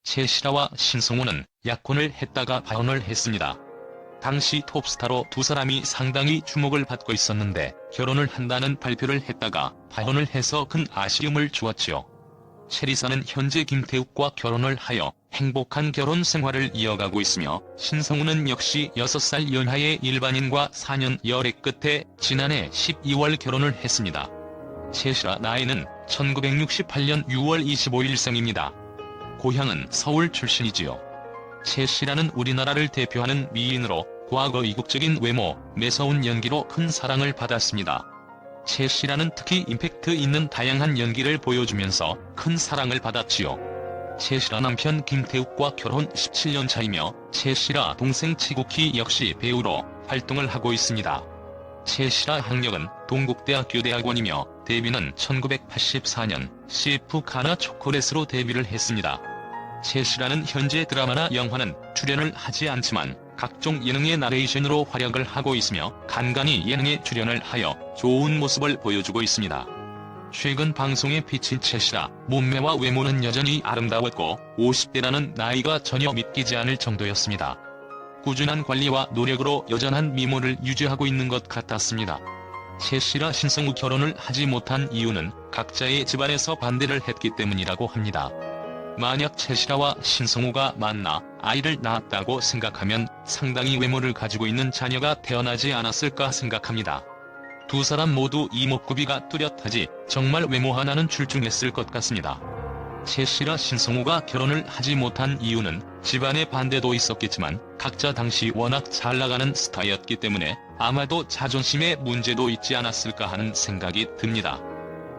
최시라와 신성우는 약혼을 했다가 파혼을 했습니다. 당시 톱스타로 두 사람이 상당히 주목을 받고 있었는데 결혼을 한다는 발표를 했다가 파혼을 해서 큰 아쉬움을 주었지요. 최리사는 현재 김태욱과 결혼을 하여 행복한 결혼 생활을 이어가고 있으며 신성우는 역시 6살 연하의 일반인과 4년 열애 끝에 지난해 12월 결혼을 했습니다. 최시라 나이는 1968년 6월 25일 생입니다. 고향은 서울 출신이지요. 최시라는 우리나라를 대표하는 미인으로 과거 이국적인 외모, 매서운 연기로 큰 사랑을 받았습니다. 최시라는 특히 임팩트 있는 다양한 연기를 보여주면서 큰 사랑을 받았지요. 최시라 남편 김태욱과 결혼 17년 차이며 최시라 동생 치국희 역시 배우로 활동을 하고 있습니다. 최시라 학력은 동국대학교 대학원이며 데뷔는 1984년 CF 가나 초콜릿으로 데뷔를 했습니다. 최시라는 현재 드라마나 영화는 출연을 하지 않지만 각종 예능의 나레이션으로 활약을 하고 있으며 간간히 예능에 출연을 하여 좋은 모습을 보여주고 있습니다. 최근 방송에 비친 최시라, 몸매와 외모는 여전히 아름다웠고 50대라는 나이가 전혀 믿기지 않을 정도였습니다. 꾸준한 관리와 노력으로 여전한 미모를 유지하고 있는 것 같았습니다. 최시라 신성우 결혼을 하지 못한 이유는 각자의 집안에서 반대를 했기 때문이라고 합니다. 만약 최시라와 신성우가 만나 아이를 낳았다고 생각하면 상당히 외모를 가지고 있는 자녀가 태어나지 않았을까 생각합니다. 두 사람 모두 이목구비가 뚜렷하지 정말 외모 하나는 출중했을 것 같습니다. 최시라 신성우가 결혼을 하지 못한 이유는 집안의 반대도 있었겠지만 각자 당시 워낙 잘나가는 스타였기 때문에 아마도 자존심의 문제도 있지 않았을까 하는 생각이 듭니다.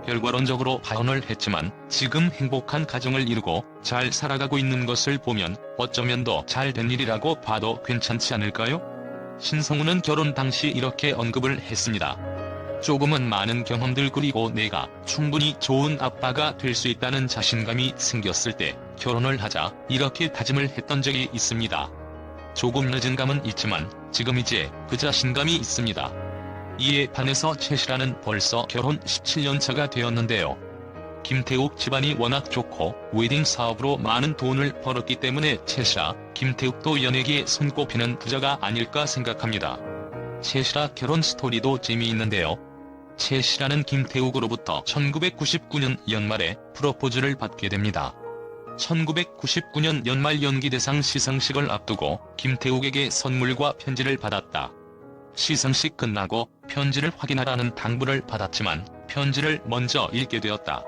결과론적으로 파혼을 했지만 지금 행복한 가정을 이루고 잘 살아가고 있는 것을 보면 어쩌면 더 잘된 일이라고 봐도 괜찮지 않을까요? 신성우는 결혼 당시 이렇게 언급을 했습니다. 조금은 많은 경험들 그리고 내가 충분히 좋은 아빠가 될 수 있다는 자신감이 생겼을 때 결혼을 하자 이렇게 다짐을 했던 적이 있습니다. 조금 늦은 감은 있지만 지금 이제 그 자신감이 있습니다. 이에 반해서 최시라는 벌써 결혼 17년 차가 되었는데요. 김태욱 집안이 워낙 좋고 웨딩 사업으로 많은 돈을 벌었기 때문에 최시라, 김태욱도 연예계에 손꼽히는 부자가 아닐까 생각합니다. 최시라 결혼 스토리도 재미있는데요. 최시라는 김태욱으로부터 1999년 연말에 프로포즈를 받게 됩니다. 1999년 연말 연기대상 시상식을 앞두고 김태욱에게 선물과 편지를 받았다. 시상식 끝나고 편지를 확인하라는 당부를 받았지만 편지를 먼저 읽게 되었다.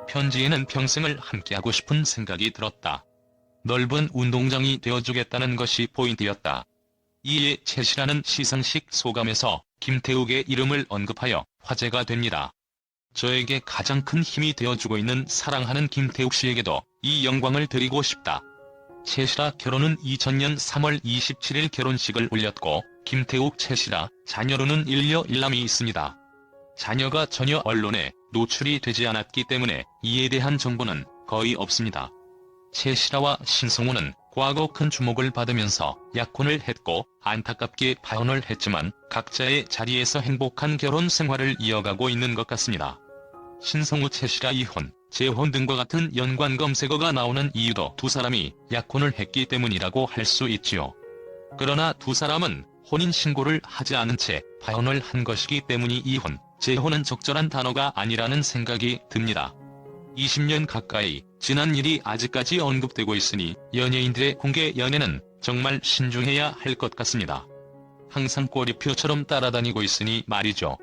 편지에는 평생을 함께하고 싶은 생각이 들었다. 넓은 운동장이 되어주겠다는 것이 포인트였다. 이에 최시라는 시상식 소감에서 김태욱의 이름을 언급하여 화제가 됩니다. 저에게 가장 큰 힘이 되어주고 있는 사랑하는 김태욱 씨에게도 이 영광을 드리고 싶다. 최시라 결혼은 2000년 3월 27일 결혼식을 올렸고 김태욱 최시라 자녀로는 일녀 일남이 있습니다. 자녀가 전혀 언론에 노출이 되지 않았기 때문에 이에 대한 정보는 거의 없습니다. 최시라와 신성우는 과거 큰 주목을 받으면서 약혼을 했고 안타깝게 파혼을 했지만 각자의 자리에서 행복한 결혼 생활을 이어가고 있는 것 같습니다. 신성우 최시라 이혼, 재혼 등과 같은 연관 검색어가 나오는 이유도 두 사람이 약혼을 했기 때문이라고 할 수 있지요. 그러나 두 사람은 혼인신고를 하지 않은 채 파혼을 한 것이기 때문이 이혼, 재혼은 적절한 단어가 아니라는 생각이 듭니다. 20년 가까이 지난 일이 아직까지 언급되고 있으니 연예인들의 공개 연애는 정말 신중해야 할 것 같습니다. 항상 꼬리표처럼 따라다니고 있으니 말이죠.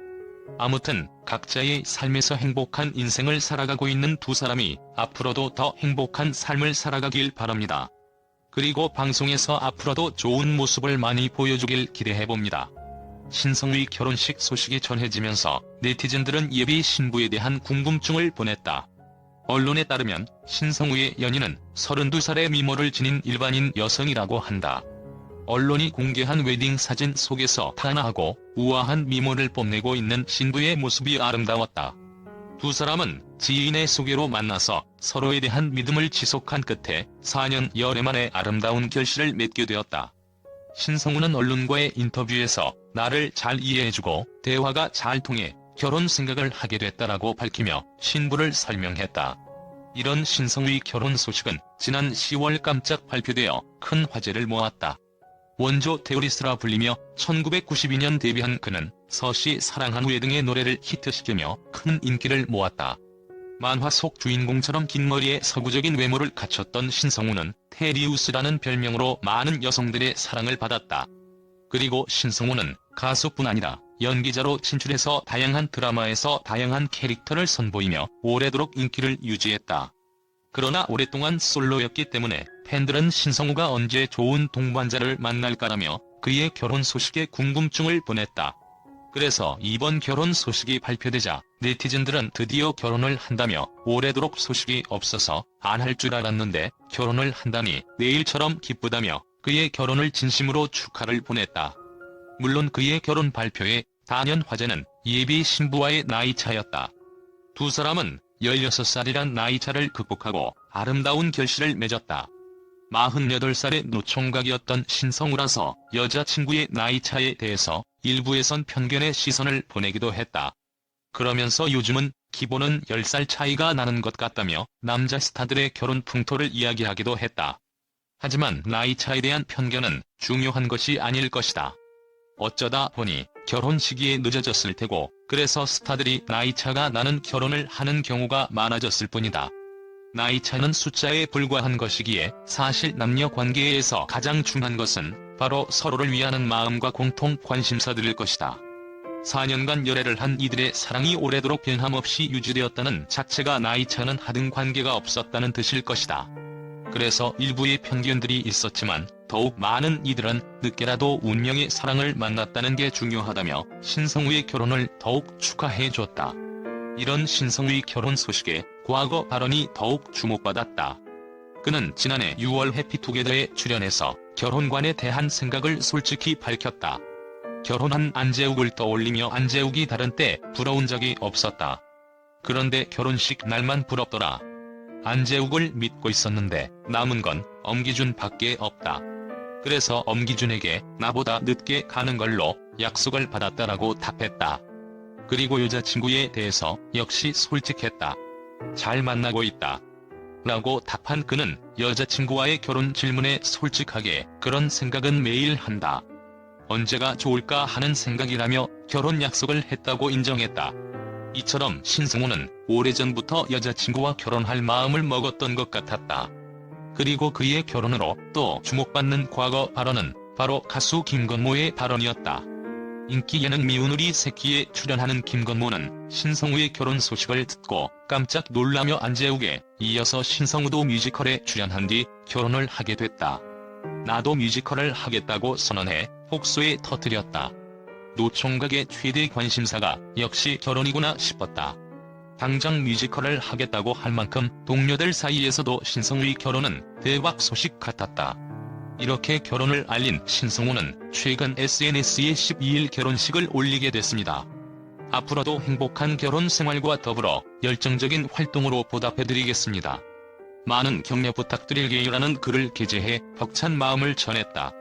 아무튼 각자의 삶에서 행복한 인생을 살아가고 있는 두 사람이 앞으로도 더 행복한 삶을 살아가길 바랍니다. 그리고 방송에서 앞으로도 좋은 모습을 많이 보여주길 기대해봅니다. 신성우의 결혼식 소식이 전해지면서 네티즌들은 예비 신부에 대한 궁금증을 보냈다. 언론에 따르면 신성우의 연인은 32살의 미모를 지닌 일반인 여성이라고 한다. 언론이 공개한 웨딩 사진 속에서 탄화하고 우아한 미모를 뽐내고 있는 신부의 모습이 아름다웠다. 두 사람은 지인의 소개로 만나서 서로에 대한 믿음을 지속한 끝에 4년 열애 만에 아름다운 결실을 맺게 되었다. 신성우는 언론과의 인터뷰에서 나를 잘 이해해주고 대화가 잘 통해 결혼 생각을 하게 됐다라고 밝히며 신부를 설명했다. 이런 신성우의 결혼 소식은 지난 10월 깜짝 발표되어 큰 화제를 모았다. 원조 테오리스라 불리며 1992년 데뷔한 그는 서시 사랑한 후에 등의 노래를 히트시키며 큰 인기를 모았다. 만화 속 주인공처럼 긴 머리에 서구적인 외모를 갖췄던 신성우는 테리우스라는 별명으로 많은 여성들의 사랑을 받았다. 그리고 신성우는 가수뿐 아니라 연기자로 진출해서 다양한 드라마에서 다양한 캐릭터를 선보이며 오래도록 인기를 유지했다. 그러나 오랫동안 솔로였기 때문에 팬들은 신성우가 언제 좋은 동반자를 만날까라며 그의 결혼 소식에 궁금증을 보냈다. 그래서 이번 결혼 소식이 발표되자 네티즌들은 드디어 결혼을 한다며 오래도록 소식이 없어서 안 할 줄 알았는데 결혼을 한다니 내일처럼 기쁘다며 그의 결혼을 진심으로 축하를 보냈다. 물론 그의 결혼 발표의 단연 화제는 예비 신부와의 나이 차였다. 두 사람은 16살이란 나이차를 극복하고 아름다운 결실을 맺었다. 48살의 노총각이었던 신성우라서 여자친구의 나이차에 대해서 일부에선 편견의 시선을 보내기도 했다. 그러면서 요즘은 기본은 10살 차이가 나는 것 같다며 남자 스타들의 결혼 풍토를 이야기하기도 했다. 하지만 나이차에 대한 편견은 중요한 것이 아닐 것이다. 어쩌다 보니 결혼 시기에 늦어졌을 테고 그래서 스타들이 나이차가 나는 결혼을 하는 경우가 많아졌을 뿐이다. 나이차는 숫자에 불과한 것이기에 사실 남녀 관계에서 가장 중요한 것은 바로 서로를 위하는 마음과 공통 관심사들일 것이다. 4년간 열애를 한 이들의 사랑이 오래도록 변함없이 유지되었다는 자체가 나이차는 하등 관계가 없었다는 뜻일 것이다. 그래서 일부의 편견들이 있었지만 더욱 많은 이들은 늦게라도 운명의 사랑을 만났다는 게 중요하다며 신성우의 결혼을 더욱 축하해줬다. 이런 신성우의 결혼 소식에 과거 발언이 더욱 주목받았다. 그는 지난해 6월 해피투게더에 출연해서 결혼관에 대한 생각을 솔직히 밝혔다. 결혼한 안재욱을 떠올리며 안재욱이 다른 때 부러운 적이 없었다. 그런데 결혼식 날만 부럽더라. 안재욱을 믿고 있었는데 남은 건 엄기준 밖에 없다. 그래서 엄기준에게 나보다 늦게 가는 걸로 약속을 받았다라고 답했다. 그리고 여자친구에 대해서 역시 솔직했다. 잘 만나고 있다. 라고 답한 그는 여자친구와의 결혼 질문에 솔직하게 그런 생각은 매일 한다. 언제가 좋을까 하는 생각이라며 결혼 약속을 했다고 인정했다. 이처럼 신성우는 오래전부터 여자친구와 결혼할 마음을 먹었던 것 같았다. 그리고 그의 결혼으로 또 주목받는 과거 발언은 바로 가수 김건모의 발언이었다. 인기 예능 미운 우리 새끼에 출연하는 김건모는 신성우의 결혼 소식을 듣고 깜짝 놀라며 안재욱에 이어서 신성우도 뮤지컬에 출연한 뒤 결혼을 하게 됐다. 나도 뮤지컬을 하겠다고 선언해 폭소에 터뜨렸다. 노총각의 최대 관심사가 역시 결혼이구나 싶었다. 당장 뮤지컬을 하겠다고 할 만큼 동료들 사이에서도 신성우의 결혼은 대박 소식 같았다. 이렇게 결혼을 알린 신성우는 최근 SNS에 12일 결혼식을 올리게 됐습니다. 앞으로도 행복한 결혼 생활과 더불어 열정적인 활동으로 보답해드리겠습니다. 많은 격려 부탁드릴게요라는 글을 게재해 벅찬 마음을 전했다.